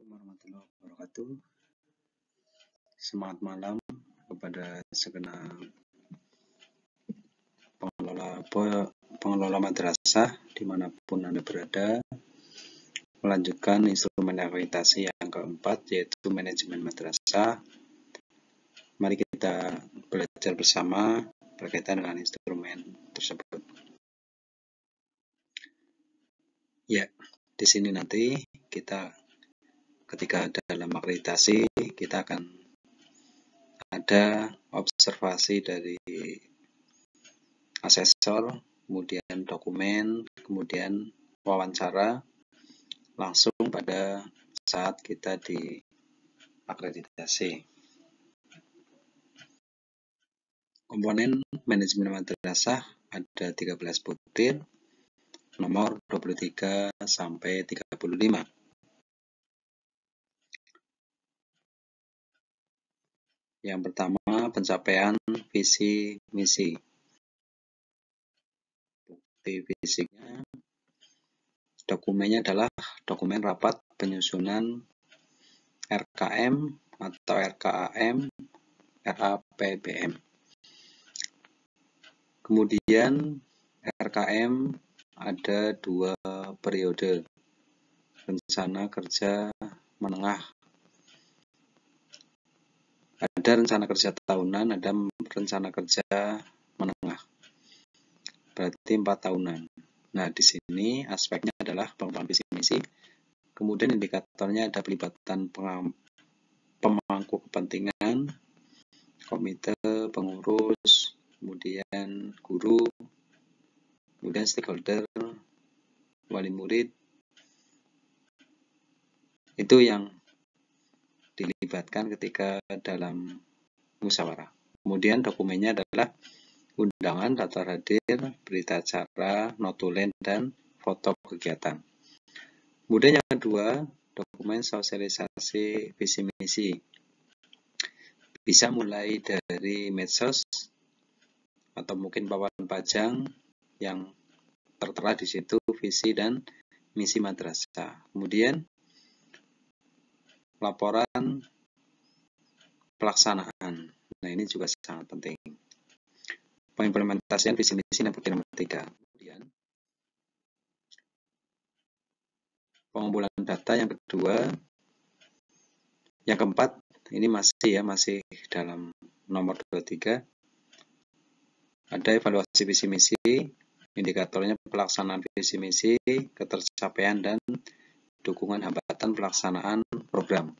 Warahmatullahi wabarakatuh. Semangat malam kepada segenap pengelola madrasah dimanapun Anda berada. Melanjutkan instrumen akreditasi yang keempat, yaitu manajemen madrasah. Mari kita belajar bersama berkaitan dengan instrumen tersebut. Ya, di sini nanti kita ketika dalam akreditasi kita akan ada observasi dari asesor, kemudian dokumen, kemudian wawancara langsung pada saat kita di akreditasi. Komponen manajemen madrasah ada 13 butir, nomor 23 sampai 35. Yang pertama, pencapaian visi misi. Bukti fisiknya, dokumennya adalah dokumen rapat penyusunan RKM atau RKAM, RAPBM. Kemudian RKM ada 2 periode, rencana kerja menengah. Ada rencana kerja tahunan, ada rencana kerja menengah. Berarti 4 tahunan. Nah, di sini aspeknya adalah pengembangan visi misi. Kemudian indikatornya ada pelibatan pemangku kepentingan, komite, pengurus, kemudian guru, kemudian stakeholder, wali murid. Itu yang dilibatkan ketika dalam musyawarah. Kemudian dokumennya adalah undangan, daftar hadir, berita acara, notulen, dan foto kegiatan. Kemudian yang kedua, dokumen sosialisasi visi misi. Bisa mulai dari medsos atau mungkin papan pajang yang tertera di situ visi dan misi madrasah. Kemudian laporan pelaksanaan. Nah, ini juga sangat penting. Pengimplementasian visi misi nomor 3. Kemudian pengumpulan data yang kedua. Yang keempat, ini masih dalam nomor 23. Ada evaluasi visi misi, indikatornya pelaksanaan visi misi, ketercapaian dan dukungan hambatan pelaksanaan program.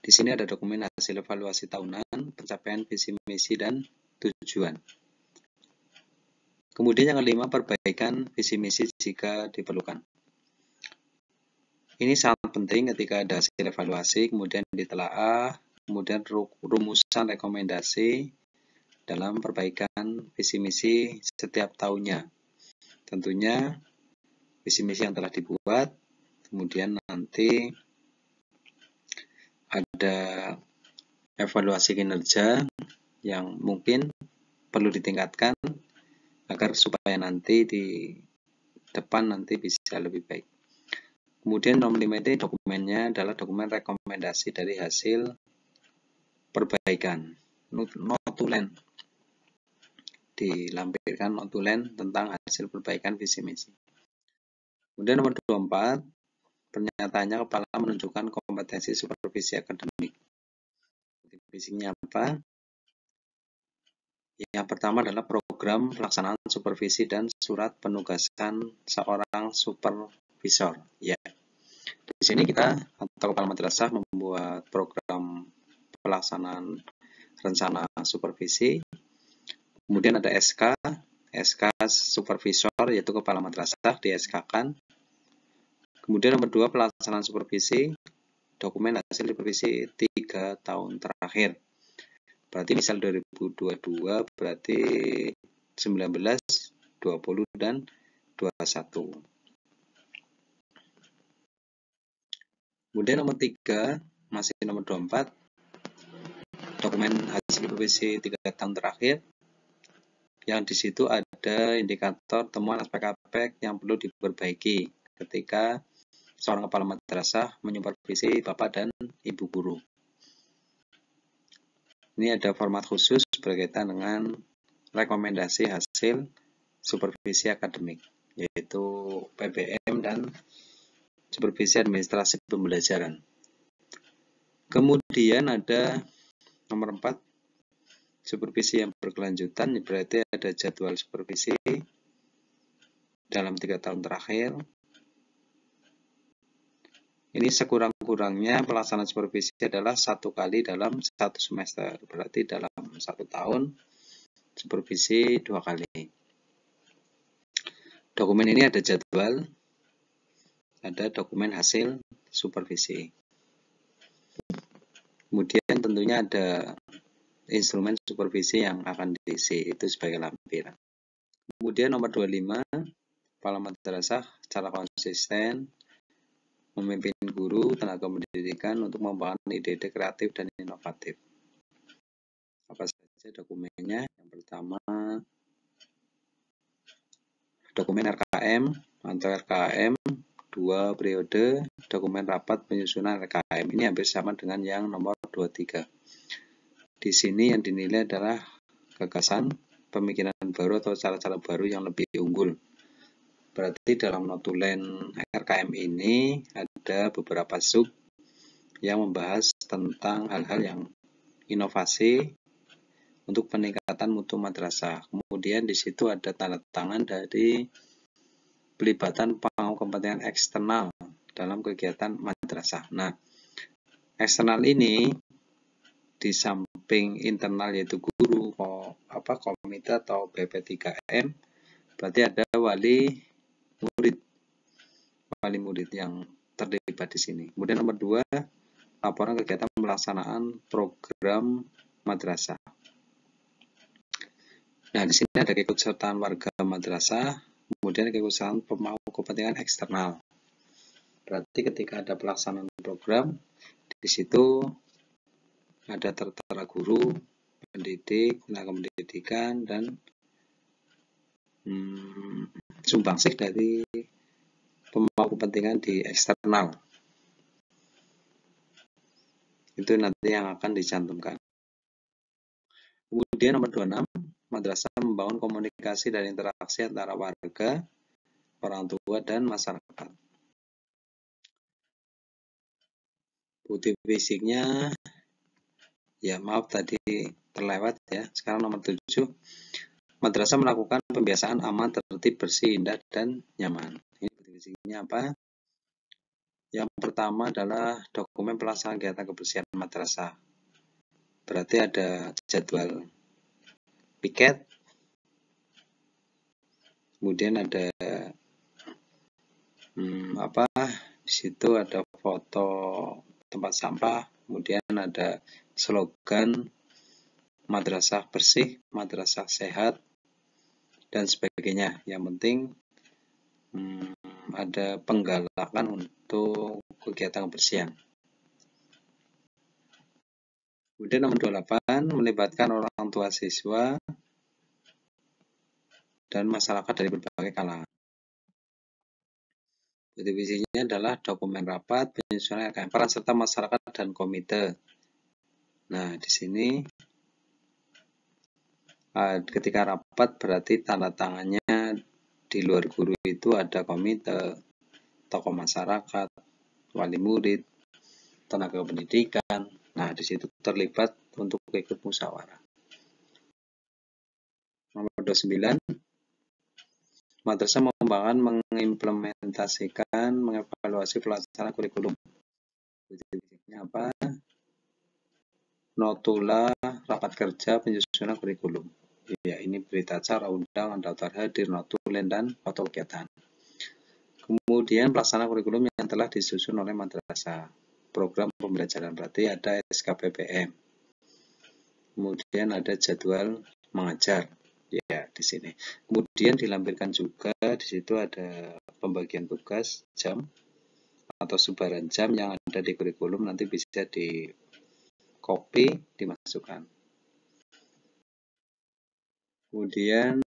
Di sini ada dokumen hasil evaluasi tahunan, pencapaian visi misi dan tujuan. Kemudian yang kelima, perbaikan visi misi jika diperlukan. Ini sangat penting ketika ada hasil evaluasi, kemudian ditelaah, kemudian rumusan rekomendasi dalam perbaikan visi misi setiap tahunnya. Tentunya visi misi yang telah dibuat, kemudian nanti ada evaluasi kinerja yang mungkin perlu ditingkatkan agar supaya nanti di depan nanti bisa lebih baik. Kemudian nomor 5 ini dokumennya adalah dokumen rekomendasi dari hasil perbaikan, notulen. Dilampirkan notulen tentang hasil perbaikan visi misi. Kemudian nomor 24, pernyataannya kepala menunjukkan kompetensi supervisi akademik. Fisiknya apa? Yang pertama adalah program pelaksanaan supervisi dan surat penugasan seorang supervisor. Ya, di sini kita atau kepala madrasah membuat program pelaksanaan rencana supervisi. Kemudian ada SK supervisor, yaitu kepala madrasah di SK-kan. Kemudian nomor 2, pelaksanaan supervisi, dokumen hasil supervisi 3 tahun terakhir. Berarti misal 2022, berarti 19, 20, dan 21. Kemudian nomor 3, masih nomor 24, dokumen hasil supervisi 3 tahun terakhir. Yang di situ ada indikator temuan aspek-aspek yang perlu diperbaiki ketika seorang kepala madrasah menyupervisi Bapak dan Ibu guru. Ini ada format khusus berkaitan dengan rekomendasi hasil supervisi akademik, yaitu PBM dan supervisi administrasi pembelajaran. Kemudian ada nomor 4, supervisi yang berkelanjutan, berarti ada jadwal supervisi dalam 3 tahun terakhir. Ini sekurang-kurangnya pelaksanaan supervisi adalah 1 kali dalam 1 semester, berarti dalam 1 tahun supervisi 2 kali. Dokumen ini ada jadwal, ada dokumen hasil supervisi. Kemudian tentunya ada instrumen supervisi yang akan diisi, itu sebagai lampiran. Kemudian nomor 25, kepala madrasah secara konsisten memimpin guru, tenaga pendidikan untuk membangun ide-ide kreatif dan inovatif. Apa saja dokumennya? Yang pertama, dokumen RKM atau RKM 2 periode, dokumen rapat penyusunan RKM. Ini hampir sama dengan yang nomor 23. Di sini yang dinilai adalah gagasan, pemikiran baru atau cara-cara baru yang lebih unggul. Berarti dalam notulen RKM ini ada beberapa sub yang membahas tentang hal-hal yang inovasi untuk peningkatan mutu madrasah. Kemudian di situ ada tanda tangan dari pelibatan pemangku kepentingan eksternal dalam kegiatan madrasah. Nah, eksternal ini di samping internal yaitu guru, komite atau BP3M, berarti ada wali murid yang terlibat di sini. Kemudian nomor 2, laporan kegiatan pelaksanaan program madrasah. Nah, di sini ada keikutsertaan warga madrasah, kemudian keikutsertaan pemangku kepentingan eksternal. Berarti ketika ada pelaksanaan program, di situ ada tertera guru, pendidik, tenaga pendidikan, dan sumbangsih dari pemangku kepentingan di eksternal. Itu nanti yang akan dicantumkan. Kemudian nomor 26, madrasah membangun komunikasi dan interaksi antara warga, orang tua, dan masyarakat. Bukti fisiknya, ya maaf tadi terlewat ya. Sekarang nomor 7, madrasah melakukan pembiasaan aman, tertib, bersih, indah, dan nyaman. Ini bukti fisiknya apa? Yang pertama adalah dokumen pelaksanaan kegiatan kebersihan madrasah. Berarti ada jadwal piket, kemudian ada di situ ada foto tempat sampah, kemudian ada slogan madrasah bersih, madrasah sehat, dan sebagainya. Yang penting ada penggalakan untuk kegiatan kebersihan. Kemudian nomor 28, melibatkan orang tua siswa dan masyarakat dari berbagai kalangan. Bukti visinya adalah dokumen rapat, penyusunan RKM, peran serta masyarakat dan komite. Nah, di sini ketika rapat berarti tanda tangannya di luar guru itu ada komite, tokoh masyarakat, wali murid, tenaga pendidikan. Nah, di situ terlibat untuk ikut musyawarah. Nomor 29, madrasah membangun, mengimplementasikan, mengevaluasi pelaksanaan kurikulum. Bukti-buktinya apa? Notula, rapat kerja, penyusunan kurikulum. Ya, ini berita acara, undangan, daftar hadir, notulen, dan foto kegiatan. Kemudian pelaksanaan kurikulum yang telah disusun oleh madrasah. Program pembelajaran, berarti ada SKPPM. Kemudian ada jadwal mengajar. Ya, di sini. Kemudian dilampirkan juga di situ ada pembagian tugas jam atau sebaran jam yang ada di kurikulum, nanti bisa di copy, dimasukkan. Kemudian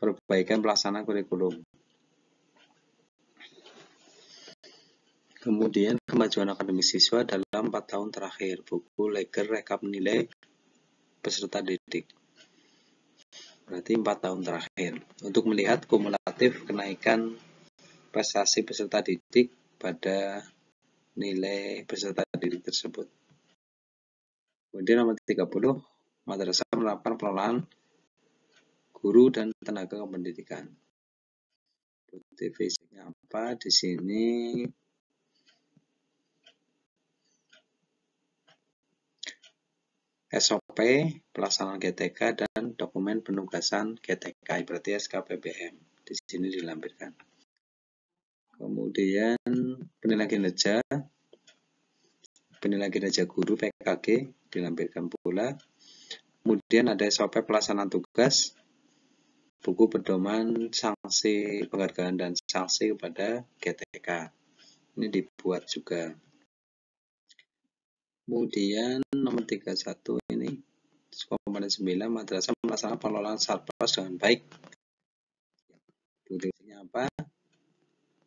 perbaikan pelaksanaan kurikulum. Kemudian kemajuan akademik siswa dalam 4 tahun terakhir, buku Leger Rekap Nilai Peserta Didik. Berarti 4 tahun terakhir. Untuk melihat kumulatif kenaikan prestasi peserta didik pada nilai peserta didik tersebut. Kemudian nomor 30, madrasah menerapkan pengelolaan guru dan tenaga kependidikan. Definisinya apa? Di sini SOP, pelaksanaan GTK, dan dokumen penugasan GTK, berarti SKPBM. Di sini dilampirkan. Kemudian penilaian kinerja guru PKG dilampirkan pula. Kemudian ada SOP pelaksanaan tugas, buku pedoman sanksi penghargaan dan sanksi kepada GTK. Ini dibuat juga. Kemudian nomor 31 ini komponen 9, madrasah melaksanakan pengelolaan sarpras dengan baik. Buktinya apa?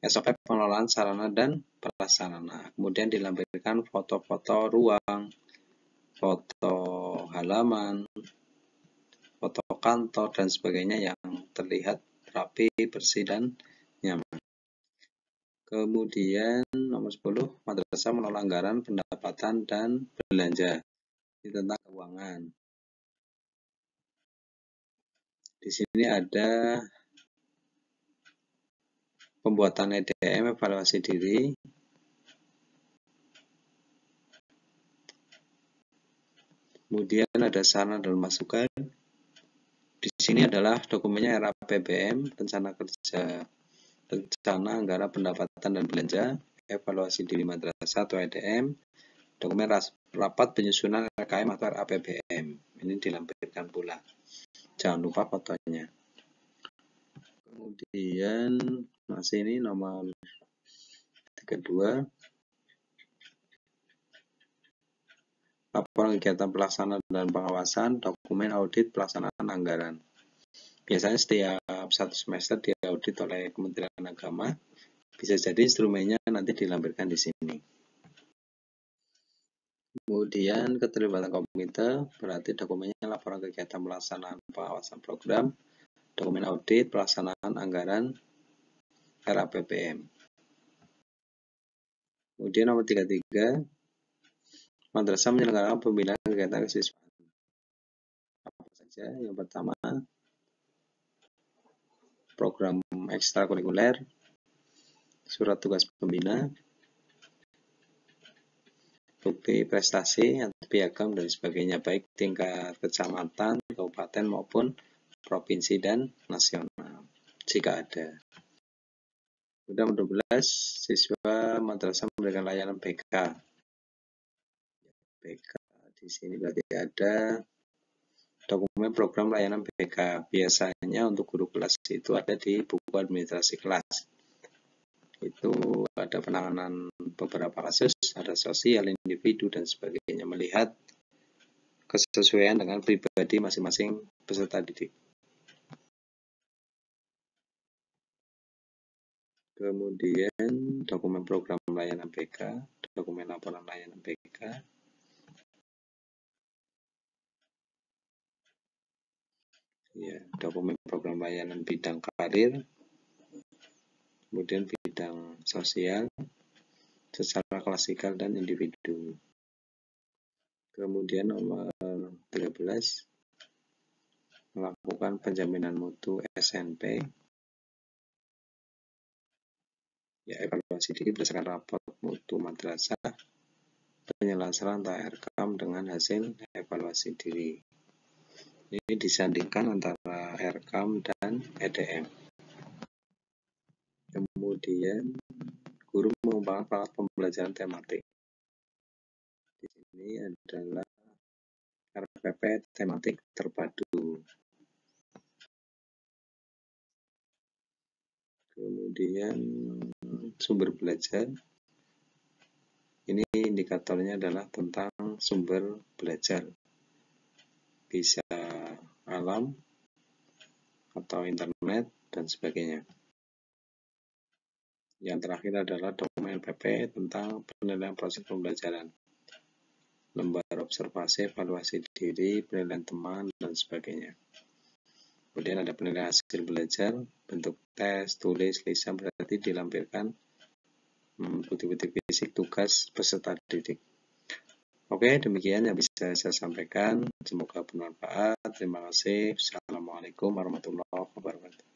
SOP pengelolaan sarana dan prasarana. Kemudian dilampirkan foto-foto ruang, foto halaman, foto kantor, dan sebagainya yang terlihat rapi, bersih, dan nyaman. Kemudian nomor 10, madrasah mengelola anggaran, pendapatan, dan belanja. Ini tentang keuangan. Di sini ada pembuatan EDM, evaluasi diri. Kemudian ada saran dan masukan. Di sini adalah dokumennya RAPBM, rencana kerja, rencana anggaran pendapatan dan belanja, evaluasi diri madrasah atau EDM, dokumen rapat penyusunan RKM atau RAPBM. Ini dilampirkan pula. Jangan lupa fotonya. Kemudian masih ini nomor 32. Laporan kegiatan pelaksanaan dan pengawasan, dokumen audit pelaksanaan anggaran. Biasanya setiap satu semester diaudit oleh Kementerian Agama. Bisa jadi instrumennya nanti dilampirkan di sini. Kemudian keterlibatan komite, berarti dokumennya laporan kegiatan pelaksanaan pengawasan program, dokumen audit pelaksanaan anggaran RAPBM. Kemudian nomor 33, madrasah menyelenggarakan pembinaan kegiatan kesiswaan. Apa saja? Yang pertama, program ekstrakurikuler, surat tugas pembina, bukti prestasi, piagam, dan sebagainya, baik tingkat kecamatan, kabupaten, maupun provinsi dan nasional, jika ada. Kemudian nomor 12, siswa madrasah memberikan layanan BK. BK di sini berarti ada dokumen program layanan BK. Biasanya untuk guru kelas itu ada di buku administrasi kelas. Itu ada penanganan beberapa kasus, ada sosial, individu, dan sebagainya, melihat kesesuaian dengan pribadi masing-masing peserta didik. Kemudian dokumen program layanan BK, dokumen laporan layanan BK, ya, dokumen program layanan bidang karir, kemudian bidang sosial, secara klasikal dan individu. Kemudian nomor 13, melakukan penjaminan mutu SNP, ya, evaluasi diri berdasarkan rapor mutu madrasah, penyelesaian antara RKAM dengan hasil evaluasi diri. Ini disandingkan antara RKAM dan EDM. Kemudian guru mengembangkan perangkat pembelajaran tematik. Di sini adalah RPP tematik terpadu. Kemudian sumber belajar. Ini indikatornya adalah tentang sumber belajar. Bisa alam atau internet dan sebagainya. Yang terakhir adalah dokumen LPP tentang penilaian proses pembelajaran, lembar observasi, evaluasi diri, penilaian teman, dan sebagainya. Kemudian ada penilaian hasil belajar, bentuk tes, tulis, lisan, berarti dilampirkan bukti-bukti fisik, tugas peserta didik. Oke, demikian yang bisa saya sampaikan. Semoga bermanfaat. Terima kasih. Assalamualaikum warahmatullahi wabarakatuh.